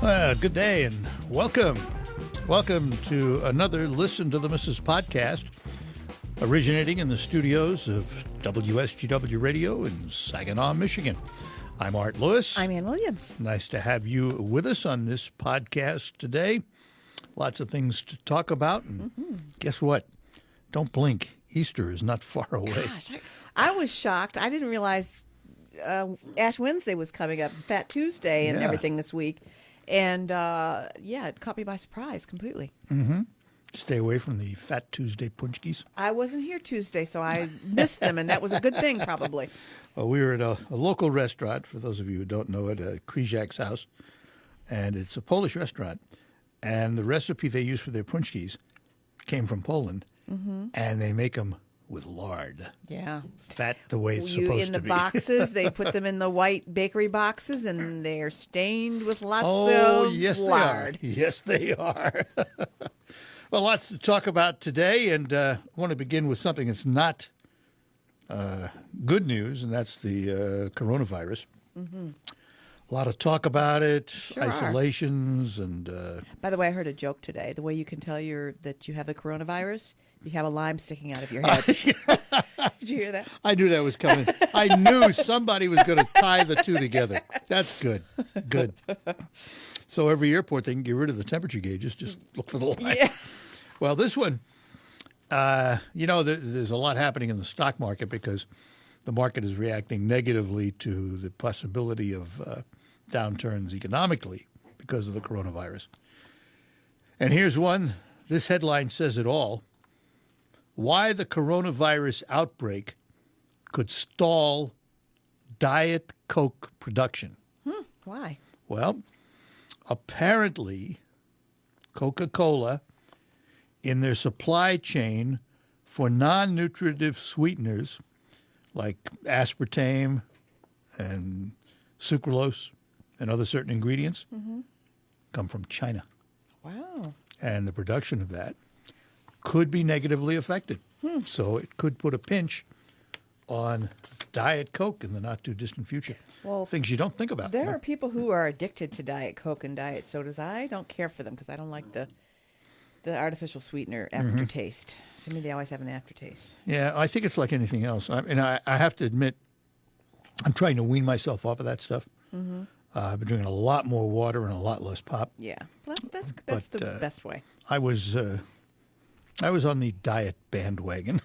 Good day and welcome. Welcome to another Listen to the Missus podcast, originating in the studios of WSGW Radio in Saginaw, Michigan. I'm Art Lewis. I'm Ann Williams. Nice to have you with us on this podcast today. Lots of things to talk about. And guess what? Don't blink. Easter is not far away. Gosh, I was shocked. I didn't realize Ash Wednesday was coming up, Fat Tuesday and everything this week. And, it caught me by surprise completely. Mm-hmm. Stay away from the Fat Tuesday punchkis. I wasn't here Tuesday, so I missed them, and that was a good thing, probably. Well, we were at a local restaurant, for those of you who don't know it, Krzyzak's House, and it's a Polish restaurant. And the recipe they use for their punchkis came from Poland, and they make them with lard. Yeah. Fat the way it's supposed to be. In the boxes, they put them in the white bakery boxes, and they are stained with lots of lard. Yes, they are. Well, lots to talk about today, and I want to begin with something that's not good news, and that's the coronavirus. A lot of talk about it, isolations, and... By the way, I heard a joke today. The way you can tell that you have the coronavirus, you have a lime sticking out of your head. Did you hear that? I knew that was coming. I knew somebody was going to tie the two together. That's good. Good. So every airport, they can get rid of the temperature gauges. Just look for the line. Yeah. Well, this one, there's a lot happening in the stock market because the market is reacting negatively to the possibility of downturns economically because of the coronavirus. And here's one. This headline says it all. Why the coronavirus outbreak could stall Diet Coke production. Why? Well, apparently Coca-Cola, in their supply chain for non-nutritive sweeteners like aspartame and sucralose and other certain ingredients, come from China. Wow. And the production of that could be negatively affected. So it could put a pinch on Diet Coke in the not-too-distant future. Well, things you don't think about. There are people who are addicted to Diet Coke and Diet Sodas. I don't care for them because I don't like the artificial sweetener aftertaste. To me, they always have an aftertaste. Yeah, I think it's like anything else. I have to admit, I'm trying to wean myself off of that stuff. I've been drinking a lot more water and a lot less pop. Yeah, well, that's the best way. I was on the diet bandwagon.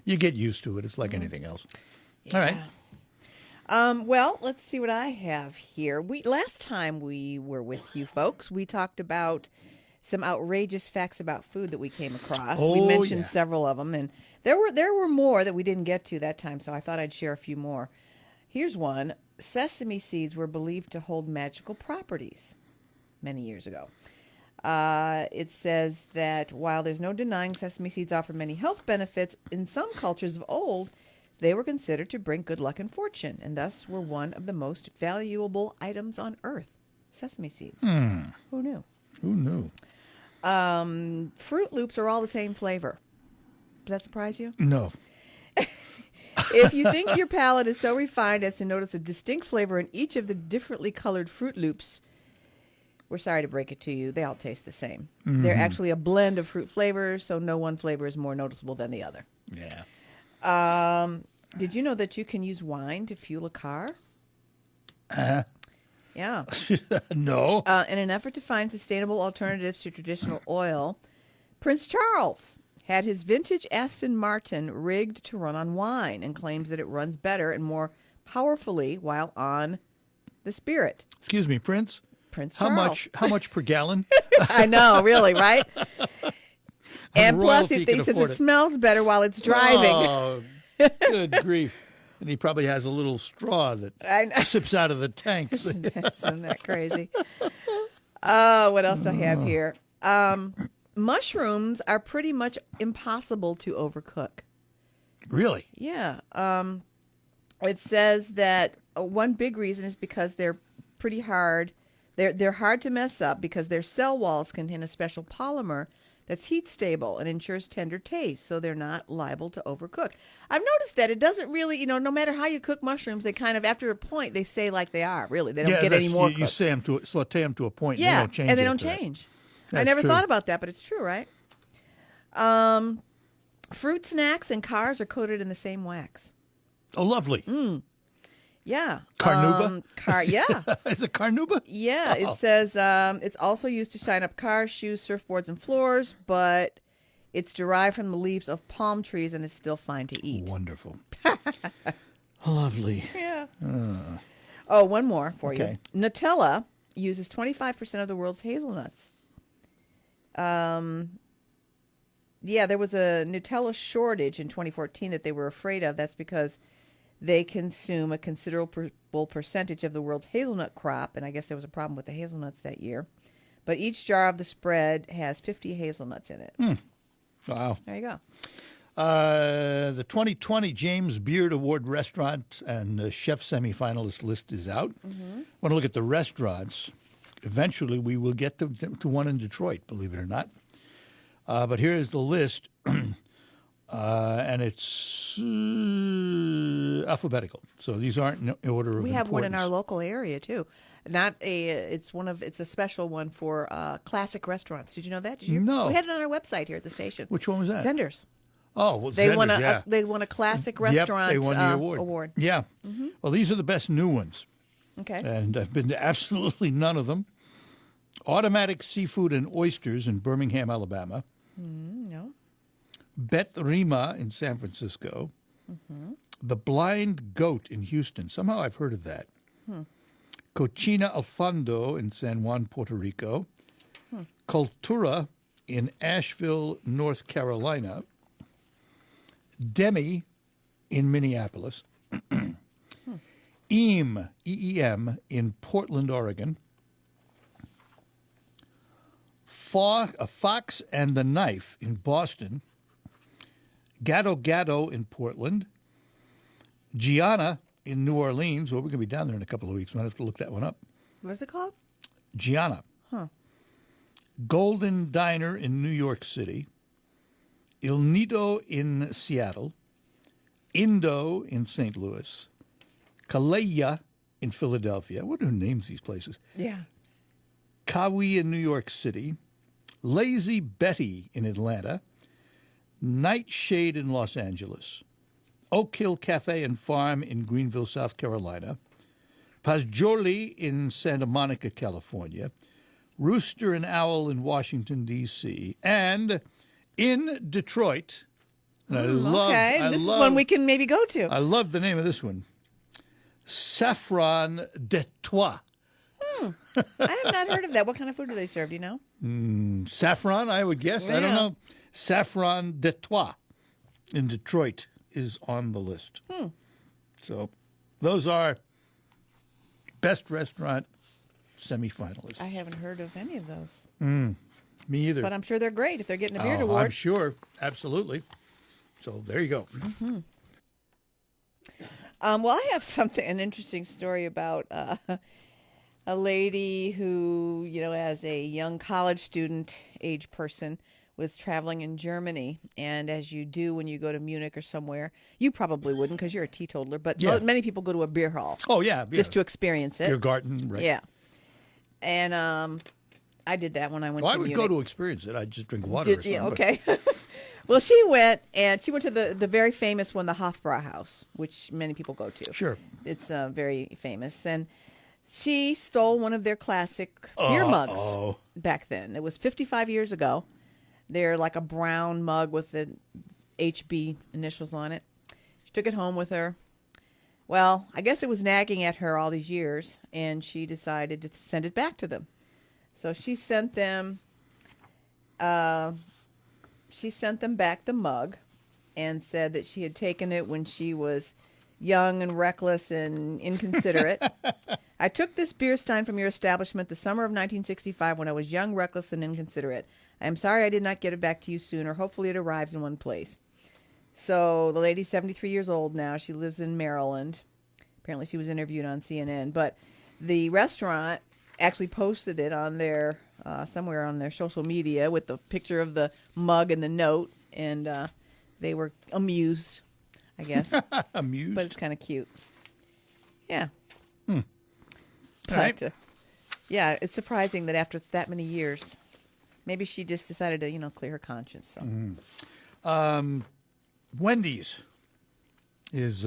You get used to it. It's like anything else. Yeah. All right. Well, let's see what I have here. Last time we were with you folks, we talked about some outrageous facts about food that we came across. We mentioned several of them, and there were more that we didn't get to that time, so I thought I'd share a few more. Here's one. Sesame seeds were believed to hold magical properties many years ago. It says that while there's no denying sesame seeds offer many health benefits, in some cultures of old, they were considered to bring good luck and fortune, and thus were one of the most valuable items on earth. Sesame seeds. Who knew? Who knew? Fruit Loops are all the same flavor. Does that surprise you? No. If you think your palate is so refined as to notice a distinct flavor in each of the differently colored Fruit Loops, we're sorry to break it to you. They all taste the same. They're actually a blend of fruit flavors, so no one flavor is more noticeable than the other. Yeah. Did you know that you can use wine to fuel a car? Yeah. No. In an effort to find sustainable alternatives to traditional oil, Prince Charles had his vintage Aston Martin rigged to run on wine and claims that it runs better and more powerfully while on the spirit. Excuse me, Prince? Prince Charles. How much per gallon? I know, really, right? And plus, royalty he can says afford it it. smells better while it's driving. Oh, good grief. And he probably has a little straw that sips out of the tanks. Isn't that crazy? What else do I have here? Mushrooms are pretty much impossible to overcook. Really? Yeah. It says that one big reason is because they're pretty hard. They're hard to mess up because their cell walls contain a special polymer that's heat stable and ensures tender taste, so they're not liable to overcook. I've noticed that it doesn't really, no matter how you cook mushrooms, they kind of, after a point, they stay like they are, really. They don't get any more you cooked. saute them to a point, and Yeah, they don't change and they after don't that. change. I That's never true. thought about that, but it's true, right? Fruit snacks and cars are coated in the same wax. Oh, lovely. Yeah. Carnauba? Yeah. Is it carnauba? Yeah. It says it's also used to shine up cars, shoes, surfboards, and floors, but it's derived from the leaves of palm trees and is still fine to eat. Wonderful. Lovely. Yeah. Oh, one more for Okay. you. Nutella uses 25% of the world's hazelnuts. Yeah, there was a Nutella shortage in 2014 that they were afraid of. That's because they consume a considerable percentage of the world's hazelnut crop, and I guess there was a problem with the hazelnuts that year. But each jar of the spread has 50 hazelnuts in it. Wow. There you go. The 2020 James Beard Award restaurant and chef semifinalist list is out. Want to look at the restaurants. Eventually, we will get to one in Detroit, believe it or not. But here is the list, and it's alphabetical. So these aren't in order of importance. We have one in our local area too. It's a special one for classic restaurants. Did you know that? Did you? No. We had it on our website here at the station. Which one was that? Zenders. Oh, well, They won Zenders, a classic Yep, restaurant they won the award. Yeah. Well, these are the best new ones. Okay. And I've been to absolutely none of them. Automatic Seafood and Oysters in Birmingham, Alabama. No. Beth Rima in San Francisco. The Blind Goat in Houston. Somehow I've heard of that. Cocina al Fondo in San Juan, Puerto Rico. Cultura in Asheville, North Carolina. Demi in Minneapolis. EEM, E-E-M, in Portland, Oregon. Fox and the Knife in Boston. Gado Gado in Portland. Gianna in New Orleans. Well, we're going to be down there in a couple of weeks. Might have to look that one up. What's it called? Gianna. Golden Diner in New York City. Il Nido in Seattle. Indo in St. Louis. Kaleya in Philadelphia. What are names these places? Yeah. Kawi in New York City. Lazy Betty in Atlanta. Nightshade in Los Angeles. Oak Hill Cafe and Farm in Greenville, South Carolina. Pazjoli in Santa Monica, California. Rooster and Owl in Washington, D.C. And in Detroit. And I love, This is one we can maybe go to. I love the name of this one. Saffron de Troyes. I have not heard of that. What kind of food do they serve? Do you know? Saffron, I would guess. I don't Yeah. know. Saffron de Troyes in Detroit is on the list. So those are best restaurant semifinalists. I haven't heard of any of those. Me either. But I'm sure they're great if they're getting a Beard I'm Award. sure. Absolutely. So there you go. Well, I have an interesting story about a lady who, as a young college student age person, was traveling in Germany. And as you do when you go to Munich or somewhere, you probably wouldn't because you're a teetotaler, but Yeah. many people go to a beer hall Oh, yeah. just to experience it. Beer garden, right. Yeah. And I did that when I went Well, to I would Munich. go to experience it. I'd just drink water or something. Yeah, but- okay. Well, she went to the very famous one, the Hofbrauhaus, which many people go to. Sure. It's very famous. And she stole one of their classic beer mugs back then. It was 55 years ago. They're like a brown mug with the HB initials on it. She took it home with her. Well, I guess it was nagging at her all these years, and she decided to send it back to them. So she sent them back the mug and said that she had taken it when she was young and reckless and inconsiderate. I took this beer stein from your establishment the summer of 1965 when I was young, reckless, and inconsiderate. I am sorry I did not get it back to you sooner. Hopefully it arrives in one place. So the lady's 73 years old now. She lives in Maryland. Apparently she was interviewed on CNN. But the restaurant actually posted it on their somewhere on their social media with the picture of the mug and the note, and they were amused, I guess. Amused. But it's kind of cute. Yeah. All right. But, yeah, it's surprising that after that many years, maybe she just decided to, clear her conscience. So. Wendy's is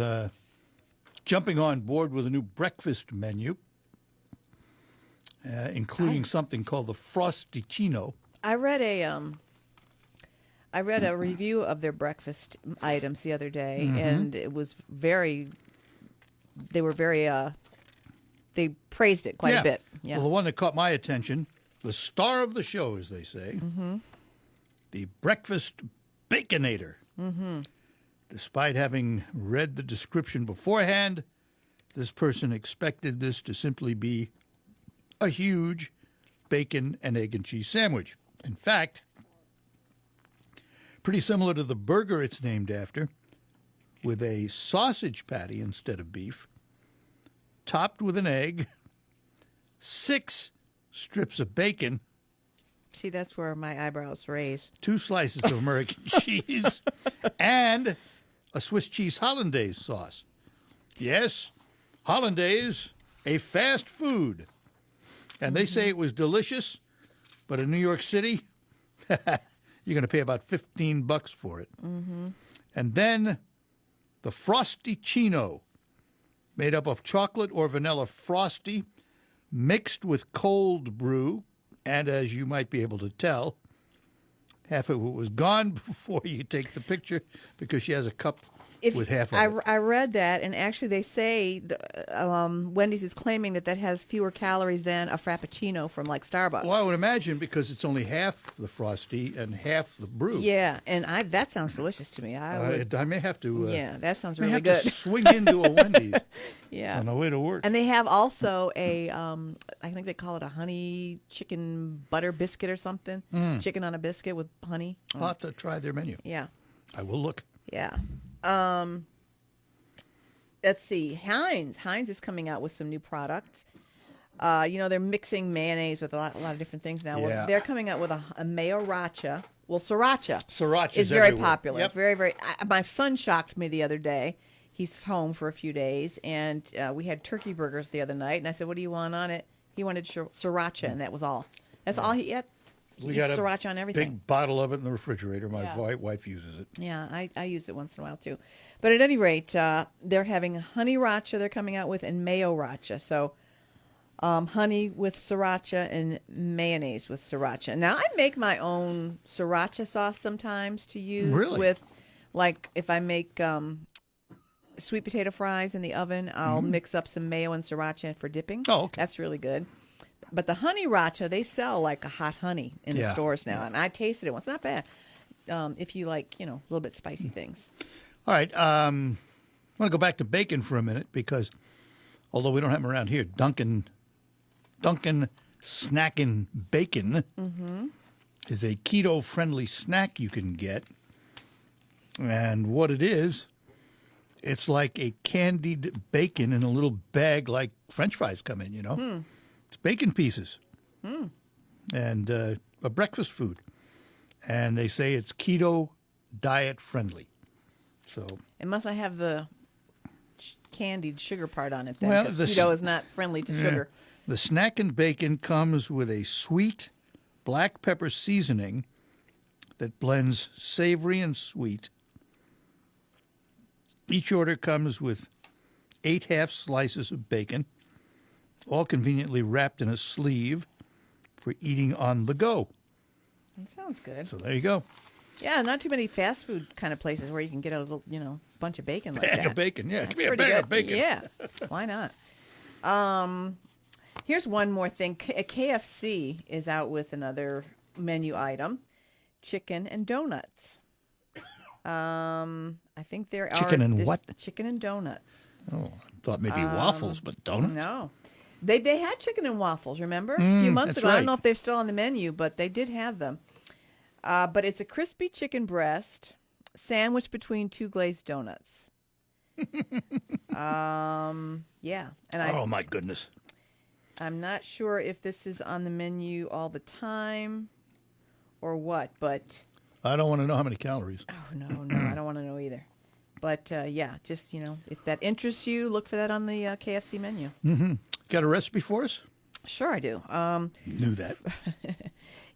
jumping on board with a new breakfast menu, including something called the Frosty-ccino. I read a review of their breakfast items the other day, and it was they praised it quite a bit. Yeah. Well, the one that caught my attention, the star of the show, as they say, the Breakfast Baconator. Despite having read the description beforehand, this person expected this to simply be a huge bacon and egg and cheese sandwich. In fact, pretty similar to the burger it's named after, with a sausage patty instead of beef, topped with an egg, 6 strips of bacon, See, that's where my eyebrows raise. 2 slices of American cheese, and a Swiss cheese hollandaise sauce. Yes, hollandaise, a fast food. And they say it was delicious, but in New York City, you're going to pay about $15 for it. And then the Frosty-ccino, made up of chocolate or vanilla frosty, mixed with cold brew, and as you might be able to tell, half of it was gone before you take the picture because she has a cup with half of it. I read that, and actually they say Wendy's is claiming that has fewer calories than a Frappuccino from like Starbucks. Well, I would imagine because it's only half the frosty and half the brew. Yeah, and that sounds delicious to me. I may have to. Yeah, that sounds may really have good. to swing into a Wendy's. Yeah, on the way to work. And they have also a, I think they call it a honey chicken butter biscuit or something. Chicken on a biscuit with honey. I'll have to try their menu. Yeah. I will look. Yeah. Let's see. Heinz is coming out with some new products. They're mixing mayonnaise with a lot of different things now. Yeah. Well, they're coming out with a mayo racha. Well, sriracha. Sriracha is very everywhere. popular. Yep. Very, very. My son shocked me the other day. He's home for a few days, and we had turkey burgers the other night. And I said, "What do you want on it?" He wanted sriracha, and that was all. That's all he had. We He got eats a sriracha on everything. big bottle of it in the refrigerator. My Yeah. wife uses it. Yeah, I use it once in a while too. But at any rate, they're having honey racha they're coming out with and mayo racha. So honey with sriracha and mayonnaise with sriracha. Now, I make my own sriracha sauce sometimes to use Really? with, like, if I make sweet potato fries in the oven, I'll mix up some mayo and sriracha for dipping. Oh, okay. That's really good. But the honey racha, they sell like a hot honey in the Yeah. stores now. And I tasted it once. Not bad. If you like, a little bit spicy things. All right. I want to go back to bacon for a minute because although we don't have them around here, Dunkin' Snackin' Bacon is a keto-friendly snack you can get. And what it is, it's like a candied bacon in a little bag like French fries come in, It's bacon pieces. And a breakfast food. And they say it's keto diet friendly. So It must not have the candied sugar part on it then. Well, 'Cause the keto s- is not friendly to sugar. the Snackin' Bacon comes with a sweet black pepper seasoning that blends savory and sweet. Each order comes with 8 half slices of bacon, all conveniently wrapped in a sleeve for eating on the go. That sounds good. So there you go. Yeah, not too many fast food kind of places where you can get a little, bunch of bacon like Bag that. of bacon, yeah. That's Give me a pretty bag good. of bacon. Yeah, why not? Here's one more thing. KFC is out with another menu item: chicken and donuts. I think there are Chicken and what? Chicken and donuts. Oh, I thought maybe waffles, but donuts? No, they had chicken and waffles. Remember a few months that's ago? I don't right. know if they're still on the menu, but they did have them. But it's a crispy chicken breast sandwiched between 2 glazed donuts. Yeah, and Oh, my goodness. I'm not sure if this is on the menu all the time or what, but I don't want to know how many calories. no, I don't want to know either. But yeah, just, if that interests you, look for that on the KFC menu. Got a recipe for us? Sure, I do. Knew that.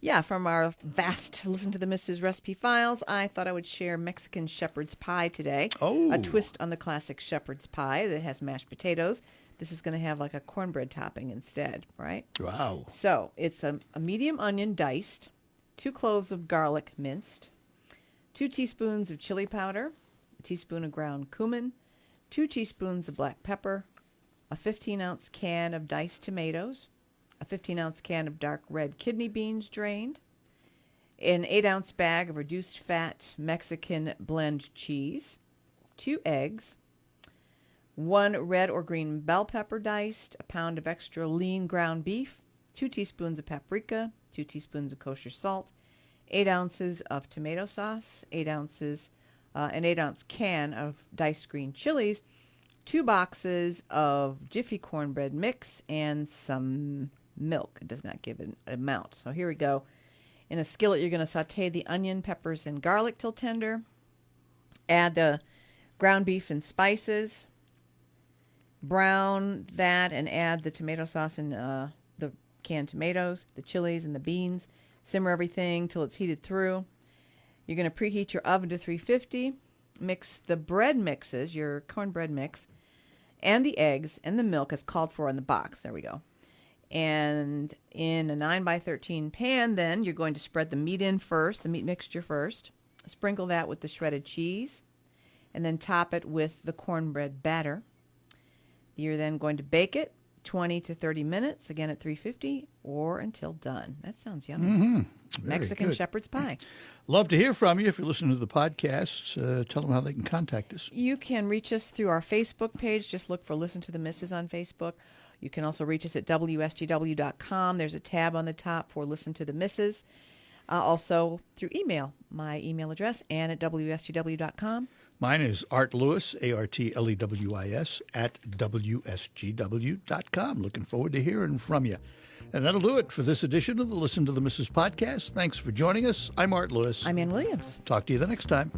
Yeah, from our vast Listen to the Mrs. recipe files, I thought I would share Mexican shepherd's pie today. Oh. A twist on the classic shepherd's pie that has mashed potatoes. This is going to have like a cornbread topping instead, right? Wow. So it's a medium onion diced, 2 cloves of garlic minced, 2 teaspoons of chili powder, a teaspoon of ground cumin, 2 teaspoons of black pepper, a 15-ounce can of diced tomatoes, a 15-ounce can of dark red kidney beans drained, an 8-ounce bag of reduced fat Mexican blend cheese, 2 eggs, 1 red or green bell pepper diced, a pound of extra lean ground beef, 2 teaspoons of paprika, 2 teaspoons of kosher salt, 8 ounces of tomato sauce, 8 ounces, an 8-ounce can of diced green chilies, 2 boxes of Jiffy cornbread mix, and some milk. It does not give an amount. So here we go. In a skillet, you're going to saute the onion, peppers, and garlic till tender. Add the ground beef and spices. Brown that and add the tomato sauce and the canned tomatoes, the chilies, and the beans. Simmer everything till it's heated through. You're going to preheat your oven to 350. Mix the bread mixes, your cornbread mix, and the eggs and the milk as called for in the box. There we go. And in a 9x13 pan, then, you're going to spread the meat in first, the meat mixture first. Sprinkle that with the shredded cheese, and then top it with the cornbread batter. You're then going to bake it 20 to 30 minutes, again at 350, or until done. That sounds yummy. Mexican good. shepherd's pie. Love to hear from you. If you listen to the podcasts, tell them how they can contact us. You can reach us through our Facebook page. Just look for Listen to the Misses on Facebook. You can also reach us at WSGW.com. There's a tab on the top for Listen to the Misses. Also through email. My email address, Ann at WSGW.com. Mine is Art Lewis, ARTLEWIS, at WSGW.com. Looking forward to hearing from you. And that'll do it for this edition of the Listen to the Misses podcast. Thanks for joining us. I'm Art Lewis. I'm Ann Williams. Talk to you the next time.